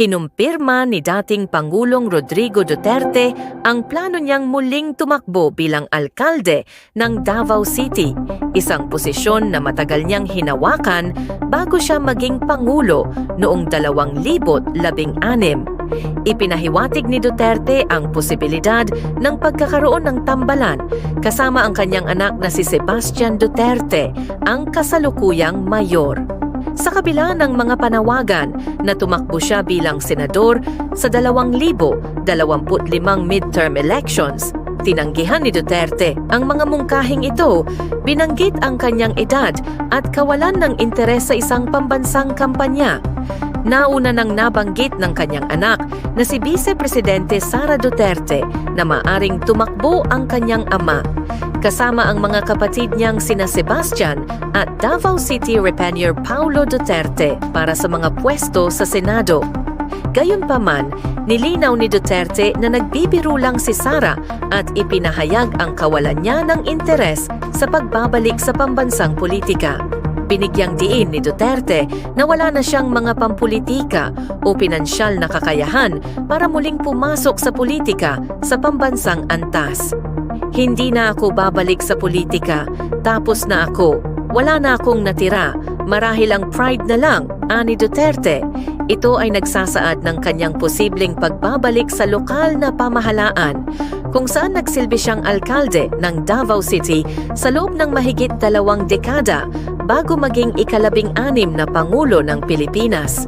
Kinumpirma ni dating Pangulong Rodrigo Duterte ang plano niyang muling tumakbo bilang alkalde ng Davao City, isang posisyon na matagal niyang hinawakan bago siya maging Pangulo noong 2016. Ipinahiwatig ni Duterte ang posibilidad ng pagkakaroon ng tambalan kasama ang kanyang anak na si Sebastian Duterte, ang kasalukuyang mayor. Sa kabila ng mga panawagan na tumakbo siya bilang senador sa 2025 midterm elections, tinanggihan ni Duterte ang mga mungkahing ito, binanggit ang kanyang edad at kawalan ng interes sa isang pambansang kampanya. Nauna nang nabanggit ng kanyang anak na si Vice Presidente Sara Duterte na maaring tumakbo ang kanyang ama, kasama ang mga kapatid niyang sina Sebastian at Davao City Rep. Paulo Duterte para sa mga pwesto sa Senado. Gayunpaman, nilinaw ni Duterte na nagbibiro lang si Sara at ipinahayag ang kawalan niya ng interes sa pagbabalik sa pambansang politika. Binigyang diin ni Duterte na wala na siyang mga pampulitika o pinansyal na kakayahan para muling pumasok sa politika sa pambansang antas. Hindi na ako babalik sa politika, tapos na ako, wala na akong natira, marahil ang pride na lang, ani Duterte. Ito ay nagsasaad ng kanyang posibleng pagbabalik sa lokal na pamahalaan, kung saan nagsilbi siyang alkalde ng Davao City sa loob ng mahigit 2 dekada bago maging ika-16 na Pangulo ng Pilipinas.